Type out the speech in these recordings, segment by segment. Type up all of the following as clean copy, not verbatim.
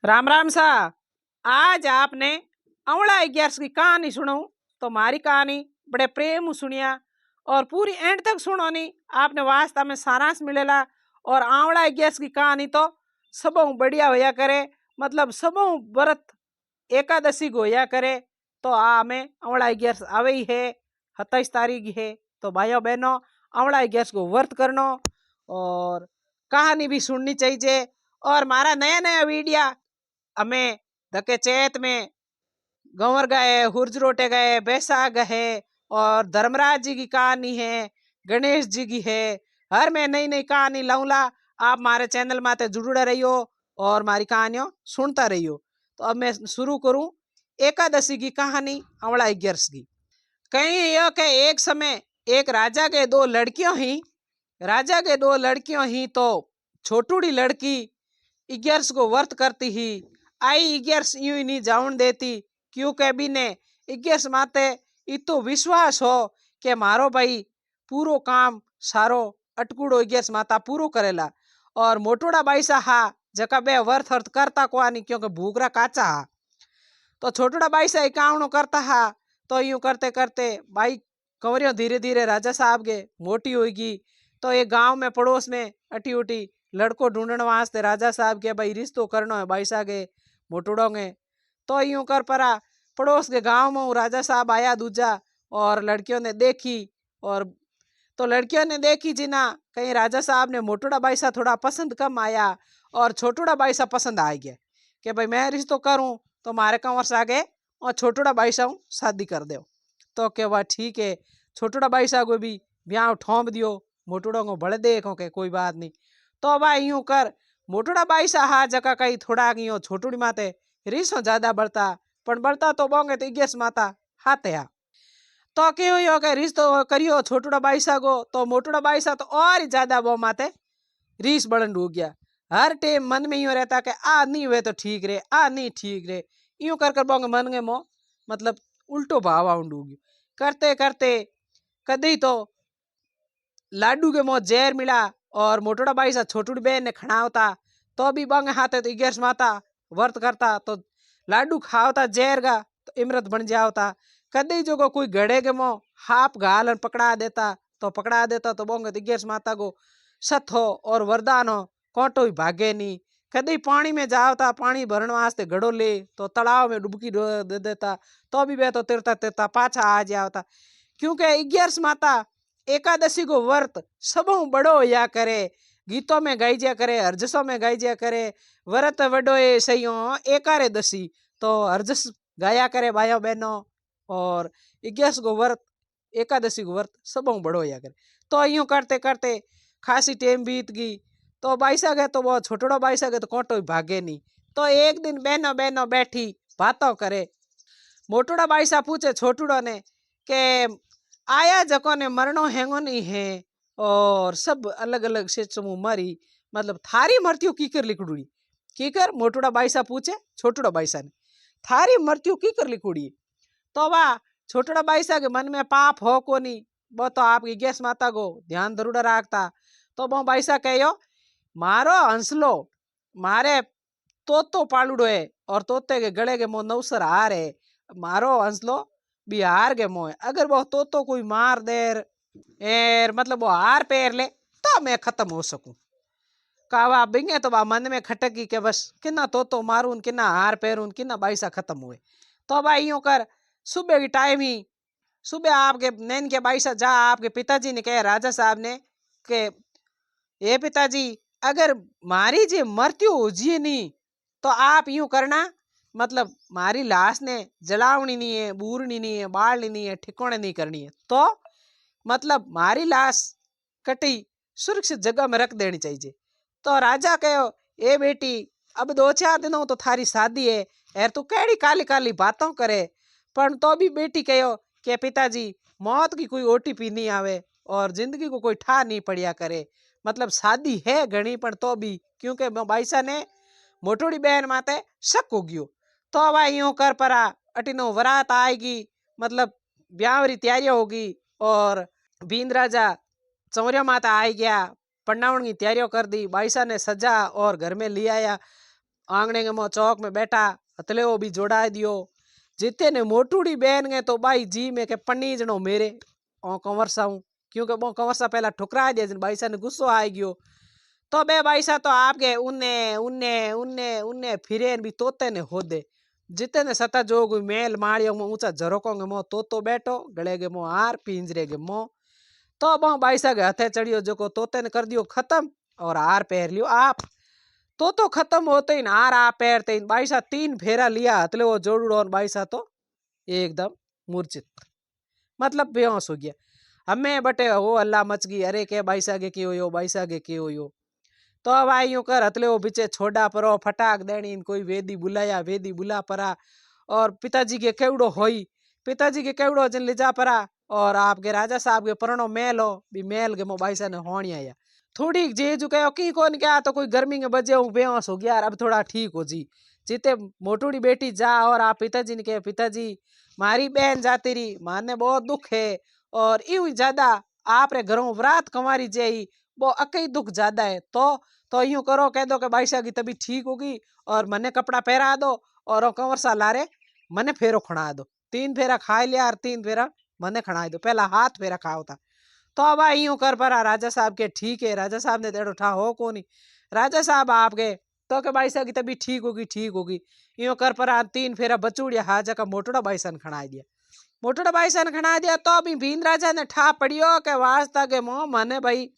राम राम सा। आज आपने अवला 11 की कहानी सुनाऊं तो मारी कहानी बड़े प्रेम सुनिया और पूरी एंड तक सुनो नी आपने वास्ता में सारांश मिलेला। और आंवला 11 की कहानी तो सबों बढ़िया होया करे, मतलब सबों व्रत एकादशी को होया करे। तो आ में अवला 11 आवे ही है, 27 तारीख है। तो भाइयों बहनों अवला 11 को व्रत करनो और कहानी भी सुननी चाहिए। और मारा नया नया वीडियो हमें धके चैत में गंवर गए, हुर्ज रोटे गए, बैसाख है और धर्मराज जी की कहानी है, गणेश जी की है। हर मैं नई नई कहानी लाऊंला। आप हमारे चैनल माते जुड़े रहियो और हमारी कहानियों सुनता रहियो। तो अब मैं शुरू करूं एकादशी की कहानी अवला 11 की। कहीं यह के एक समय एक राजा के दो लड़कियों ही तो छोटूड़ी लड़की 11 को व्रत करती ही आई। 11 यूं ही नहीं जाऊन देती क्योंकि भी ने 11 माते इतो विश्वास हो कि मारो भाई पूरो काम सारो अटकूड़ो 11 माता पूरो करेला। और मोटोड़ा भाई सा हा जका बे वर्थ अर्थ करता को नहीं क्योंकि भूगरा काचा हा। तो छोटोड़ा भाई सा इकावणो करता हा। तो यूं करते करते भाई कंवरियों धीरे धीरे राजा साहब के मोटी होगी। तो एक गांव में पड़ोस में अटी उटी लड़को ढूंढने वास्ते राजा साहब के भाई रिश्तो करनो है भाई साहब के मोटुड़ोंगे। तो यूं कर परा पड़ोस के गांव में राजा साहब आया दूजा और लड़कियों ने देखी। और तो लड़कियों ने देखी जिना कहीं राजा साहब ने मोटुड़ा भाई सा थोड़ा पसंद कम आया और छोटुड़ा भाई सा पसंद आ गया कि भाई मैं रिश्तो करूं तो मारे कंवर से आगे और छोटुड़ा भाई सा शादी कर दो। तो के वह ठीक है, छोटुड़ा भाई सा को भी ब्याह ठोंब दियो। मोटुड़ों को भले देखो के कोई बात नहीं। तो भाई यूं कर मोटुड़ा बाई सा हा जका कई थोड़ा गियो छोटुड़ी माते रीसो ज्यादा बढ़ता पण बढ़ता तो बोंगे तो 11 माता हाथे हा। तो क्यों यो के रीस तो करियो छोटुड़ा बाई सा को तो मोटुड़ा बाई सा तो और ही ज्यादा वो माते रीस बढ़न डूब गया। हर टाइम मन में यूं रहता कि आ नहीं हुए तो ठीक रे, आ नहीं ठीक रे। यूं कर बोंगे मन में मो मतलब उल्टो भाव आउंड गयो। करते करते कदी तो लाडू के मुंह जहर मिला और मोटोड़ा बाई सा छोटुड़ी बहन ने खड़ावता तो भी बंग हाथे तो 11 माता व्रत करता तो लाडू खावता जहर का तो इमरत बन जावता। कदी जो को कोई गड़े के मुंह हाप घाल पकड़ा देता तो बोंगे तो 11 माता को सत हो और वरदान हो कोटो ही भागे नहीं। कदी पानी में जावता पानी भरने वास्ते घड़ो ले तो तालाब में डुबकी दे देता तो भी वे तो तिरता तिरता पाछा आ जावता। क्योंकि 11 माता एकादशी को व्रत सबों बड़ो या करे, गीतों में गाई जा करे, हरजसों में गाई जा करे। व्रत वडो ए सही एकारे दसी तो हरजस गाया करे भाइयों बहनों। और 11 को व्रत एकादशी को व्रत सबों बड़ो या करे। तो यूं करते करते खासी टेम बीत गई। तो भाई सागे तो वो छोटड़ो भाई सागे तो कोटो भागे नहीं। तो एक दिन बहनों बहनों बैठी बातों करे। मोटोड़ा भाई सा पूछे छोटुड़ो ने के आया जको ने मरणो हैंगो नहीं है और सब अलग अलग से समूह मरी, मतलब थारी मृत्यु कीकर लिखुड़ी कीकर। मोटुड़ा भाई सा पूछे छोटुड़ा भाई सा ने थारी मृत्यु कीकर लिखुड़ी। तो वाह छोटुड़ा भाई सा के मन में पाप हो को नहीं, वो तो आपकी 11 माता को ध्यान जरूर रखता। तो वो भाई सा कहो मारो हंसलो मारे तोतो पालुड़ो है और तोते के गले के मुंह नौसर हार है। मारो हंसलो बिहार के मोह अगर वो तो कोई मार दे एर मतलब वो हार पैर ले तो मैं खत्म हो सकूं। कावा बिंगे तो बा मन में खटकी के बस किन्ना तो मारून किन्ना हार पैरून किन्ना बाईसा खत्म हुए। तो भाई यूं कर सुबह की टाइम ही सुबह आपके नैन के बाईसा जा आपके पिताजी ने कहा राजा साहब ने के ये पिताजी अगर मारी जी मृत्यु हो जी नहीं तो आप यूं करना मतलब मारी लाश ने जलावनी नहीं है, बूरनी नहीं है, बालनी नहीं है, ठिकोने नहीं करनी है। तो मतलब मारी लाश कटी सुरक्षित जगह में रख देनी चाहिए। तो राजा कहो ए बेटी अब 2-4 दिनों तो थारी शादी है यार तू कैडी काली काली बातों करे। पर तो भी बेटी कहो कि पिताजी मौत की कोई ओटीपी नहीं आवे और जिंदगी को कोई ठा नहीं पड़िया करे। मतलब शादी है घनी पर तो भी क्योंकि बाईसा ने मोटोड़ी बहन माते शक हो गयो। तो अब यूं कर परा अटिनो वरात आएगी, मतलब ब्याह री तैयारी होगी और बींद राजा चौरिया माता आई गया, पन्नावण की तैयारियों कर दी। बाईसा ने सजा और घर में ले आया। आंगणे के मो चौक में बैठा हतले वो भी जोड़ा दियो। जिते ने मोटूड़ी बहन गए तो बाई जी में के पन्नी जनो मेरे ओ कंवर साऊ, क्योंकि वो कंवर सा पहला ठुकरा दिया जन बाईसा ने गुस्सो आ गयो। तो बे बाईसा तो आपके उन्ने उन्ने उन्ने उन्ने फिरे भी तोते ने होदे। जिते ने सता जोग मेल माड़ियो में ऊंचा झरोको गे मो तोतो बैठो गले गे मो हार पिंजरे गे मो। तो बो बाईसा के हथे चढ़ियो जो तोते ने कर दियो खत्म और हार पहर लियो आप। तो खत्म होते ही हार आप पहरते ही बाईसा 3 फेरा लिया हतले वो जोड़ो बाईसा तो एकदम मूर्छित, मतलब बेहोश हो गया। हमें बटे वो अल्लाह मच गई, अरे के बाईसा के हो बाईसा के हो। तो अब आई यूं कर हतले वो पीछे छोड़ा परो फटाक देनी कोई वेदी बुलाया वेदी बुला परा और पिताजी के केवड़ो होई, पिताजी के केवड़ो जन ले जा परा और आपके राजा साहब के परनो मेल हो भी मेल के मो बाईसा ने होनी आया। थोड़ी जे जो कहो की कौन क्या तो कोई गर्मी के बजे बेहोश हो गया, अब थोड़ा ठीक हो जी। जीते मोटूड़ी बेटी जा और आप पिताजी ने कहे पिताजी मारी बहन जाती रही माने बहुत दुख है और यूं ज्यादा आप रे घरों व्रात कंवारी जेई वो अकई दुख ज्यादा है। तो यूं करो कह दो कि बाईसा की तबीयत ठीक होगी और मने कपड़ा पहरा दो और कंवर सा लारे मने फेरो खड़ा दो। 3 फेरा खा लिया और 3 फेरा मने खड़ा दो, पहला हाथ फेरा खाओ था। तो अब यूं कर परा राजा साहब के ठीक है, राजा साहब ने तेड़ो ठा हो को नहीं, राजा साहब आप गए तो के बाईसा की तबीयत ठीक होगी। यूं कर परा 3 फेरा बचूड़िया हाजा का मोटोड़ा बाईसा ने खड़ा दिया, मोटोड़ा बाईसा ने खड़ा दिया। तो अभी भींद राजा ने ठा पड़ियो के वास्ता के मोह मने भाई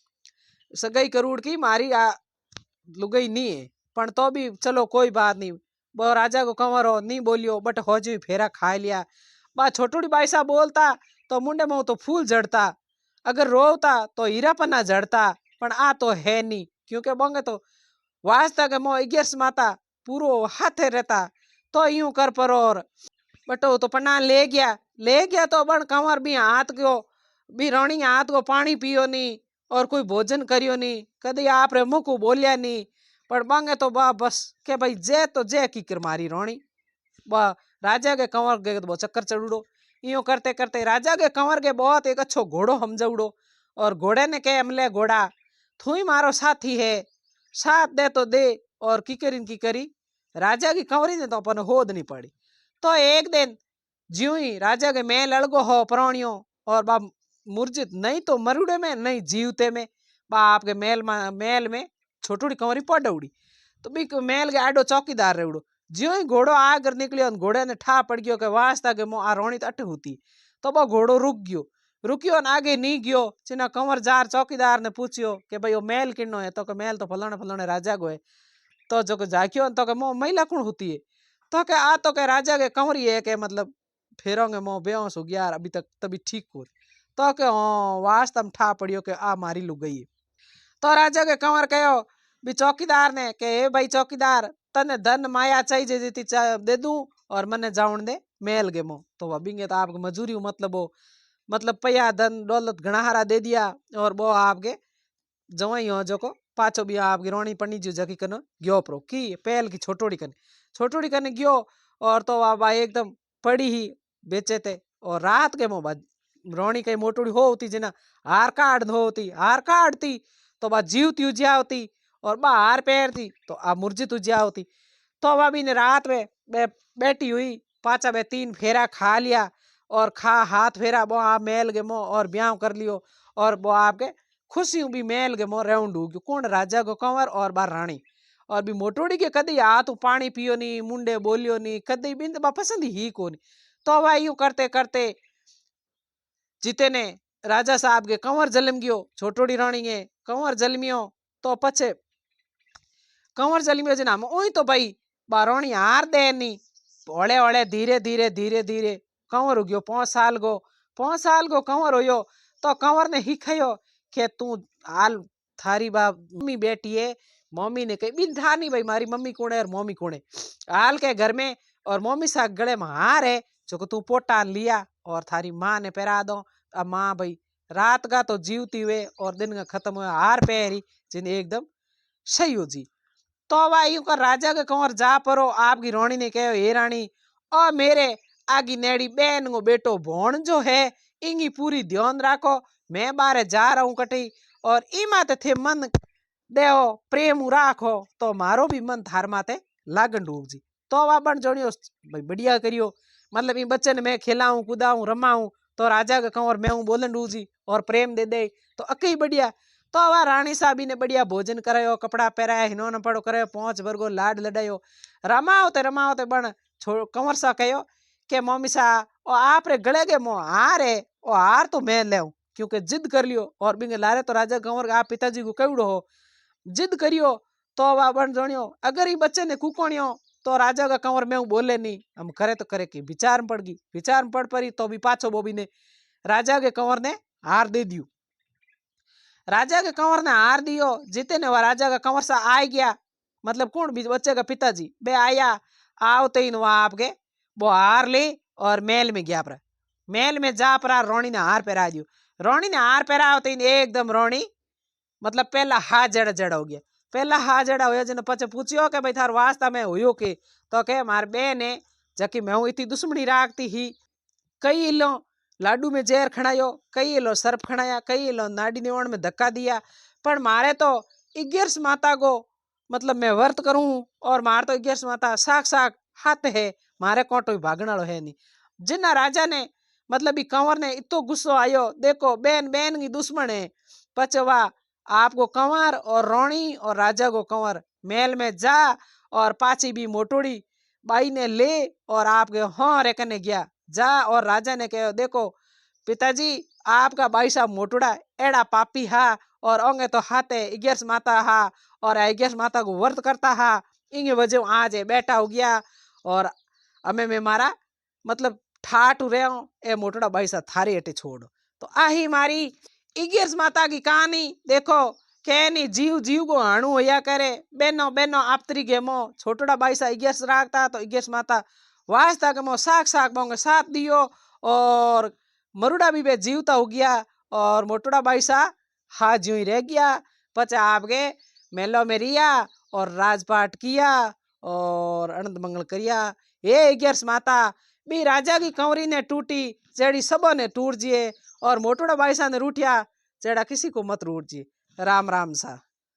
सगाई करोड़ की मारी लुगई नहीं है, पण तो भी चलो कोई बात नहीं। वो राजा को कंवर हो नहीं बोलियो बट हो जी फेरा खा लिया। बा छोटूड़ी बाईसा बोलता तो मुंडे में तो फूल जड़ता, अगर रोता तो हीरा पन्ना जड़ता, पण आ तो है नहीं क्योंकि बंगे तो वास्ता के मो 11 माता पूरो हाथे रहता। तो यूं कर पर और बटो तो पन्ना ले गया तो बन कंवर भी हाथ गयो भी रानी हाथ को पानी पियो नहीं और कोई भोजन करियो नहीं, कदी आप रे मुंह को बोलिया नहीं। पर मांगे तो बा बस के भाई जे की कर मारी रानी बा राजा के कंवर के तो चक्कर चढ़ूड़ो। यूं करते करते राजा के कंवर के बहुत एक अच्छो घोड़ो हमजउड़ो और घोड़े ने कहे अमले घोड़ा तू ही मारो साथी है, साथ दे तो दे और की करी राजा की कंवरी ने तो अपन होद नहीं पड़ी। तो एक दिन ज्यों ही राजा के मेल अड़गो हो प्राणियों और बा मूर्जित नहीं तो मरुड़े में नहीं जीवते में बा आपके मेल में छोटूड़ी कंवरी पड़ौड़ी। तो बी मेल के आडो चौकीदार रेवड़ो ज्यों ही घोड़ो आकर निकलियो घोड़े ने ठा पड़ गयो के वास्ता के मो आ रोणी अट होती। तो वो घोड़ो रुकियो ने आगे नहीं गयो। चिना कंवर जार चौकीदार ने पूछियो कि भाई वो मेल किन्नो है, तो के मेल तो फलाने फलाने राजा को है। तो जो जाकियो तो के मो महिला कौन होती है, तो के आ तो के राजा के कंवरी है के मतलब फेरोंगे मो बेहोश हो गया अभी तक तभी ठीक हो। तो के वास्ता में ठा पड़ियो के आ मारी लुग गई। तो राजा के कंवर कहो भी चौकीदार ने के हे भाई चौकीदार तने धन माया चाहिए जीती दे दूं और मने जाउन दे मेल गे मो। तो वबिंगे तो आपके मजूरी मतलब वो मतलब पैया धन दौलत घना हारा दे दिया और वो आपके जवाई हो जो को पाछो भी आपकी रोणी पन्नी जो जकी कन गयो प्रो की पहल की छोटोड़ी कने गयो और तो आप एकदम पड़ी ही बेचे थे। और रात के मो रोणी कई मोटोड़ी हो होती जिना हार काट होती हार काटती तो बा जीवती उजिया होती और बा हार पहरती तो आ मुर्जित उजिया होती। तो भाभी ने रात में बैठी हुई पाचा 3 फेरा खा लिया और खा हाथ फेरा वो आप मेल गे मो और ब्याह कर लियो और वो आपके खुशी भी मेल गे मो राउंड हो गयो कौन राजा को कंवर और बार रानी। और भी मोटोड़ी के कदी हाथ पानी पियो नहीं मुंडे बोलियो नहीं कदी बिंद बा पसंद ही को नहीं। तो भाई यूं करते करते जीते ने राजा साहब के कंवर जलम गयो छोटोड़ी रानी के कंवर जलमियो। तो पछे कंवर जलमियो जे नाम ओई तो भाई बारोणी हार दे नी ओले ओले धीरे धीरे कंवर हो गयो 5 साल गो कंवर होयो। तो कंवर ने हिखायो के तू हाल थारी बा मम्मी बेटी है मम्मी ने कही बिन था नहीं भाई मारी मम्मी कौन है और मम्मी कौन है हाल के घर में और मम्मी सा गले में हार है जो तू पोटा लिया और थारी माँ ने पहरा दो। अब माँ भाई रात का तो जीवती हुए और दिन का खत्म हुआ हार पहरी जिन एकदम सही हो जी। तो अब यूं कर राजा के कंवर जा परो आपकी रोणी ने कहो हे रानी और मेरे आगी नेड़ी बहन को बेटो भोण जो है इंगी पूरी ध्यान राखो मैं बारे जा रहा हूँ कटी और ई माते थे मन देओ प्रेम राखो तो मारो भी मन थार माते लागन डूब जी। तो वा बन जोड़ियो भाई बढ़िया करियो, मतलब इन बच्चे ने मैं खिलाऊं कूदाऊं रमाऊं तो राजा का कंवर मैं हूं बोलन डू जी और प्रेम दे दे तो अकई बढ़िया। तो वा रानी साहबी ने बढ़िया भोजन करायो, कपड़ा पहराया, हिनोन पड़ो करायो, पहुंच भरगो लाड लडायो, रमावते बन कंवर सा कहो के मम्मी सा ओ आप रे गले के मो हार है, ओ हार तो मैं ले क्योंकि जिद कर लियो और बिंगे लारे तो राजा कंवर आप पिताजी को कवड़ो हो जिद करियो। तो वा बन जोड़ियो अगर ये बच्चे ने कुकोणियो तो राजा का कंवर मैं बोले नहीं, हम करे तो करे कि विचार में पड़ गई, विचार में पड़ पड़ी तो भी पाछो बोबी ने राजा के कंवर ने हार दे दियो। राजा के कंवर ने हार दियो जीते ने राजा का कंवर सा आ गया, मतलब कौन बच्चे का पिताजी बे आया, आवते ही वहां आपके वो हार ली और महल में गया पर महल में जा पर रोणी ने हार पहरा दियो। रोणी ने हार पहरावते ही एकदम रोणी मतलब पहला हाथ जड़ जड़ हो गया, पहला हाथ जड़ा हो जने पचे पूछियो के भाई थार वास्ता में हुयो के तो के मार बेन है जकी मैं इतनी दुश्मनी राखती ही, कई लो लाडू में जहर खणायो, कई लो सर्प खणाया, कई लो नाडी निवण में धक्का दिया, पर मारे तो 11 माता को मतलब मैं व्रत करूं और मार तो 11 माता साक साक हाथ है, मारे कोटो भागण वालो है नहीं। जिन्ना राजा ने मतलब कंवर ने इतो गुस्सो आयो, देखो बेन बेन की दुश्मन है, पचवा आपको कंवर और रोणी और राजा को कंवर महल में जा और पाची भी मोटोड़ी बाई ने ले और आपके हाँ रे कने गया जा और राजा ने कहो देखो पिताजी आपका भाई साहब मोटुड़ा एड़ा पापी हा और ओंगे तो हाथे 11 माता हा और 11 माता को व्रत करता हा, इंगे वजह आज बैठा हो गया और हमें में मारा मतलब ठाट रहो ए मोटुड़ा भाई साहब थारी अटे छोड़ो। तो आही मारी 11 माता की कहानी देखो कहनी जीव जीव को हाणु होया करे, बेनो बेनो आपतरी गेमो छोटोड़ा भाई सा 11 राखता तो 11 माता वास्ता के मो साक साक बोंगे साथ दियो और मरुड़ा भी बे जीवता हो गया और मोटोड़ा भाई सा हाथ ज्यों ही रह गया। पचा आपके मेलो में रिया और राजपाट किया और अनंत मंगल करिया। ये 11 माता भी राजा की कंवरी ने टूटी जेड़ी सबो ने टूट जिए और मोटोड़ा भाई सा ने रूठिया जेड़ा किसी को मत रूट जी। राम राम सा।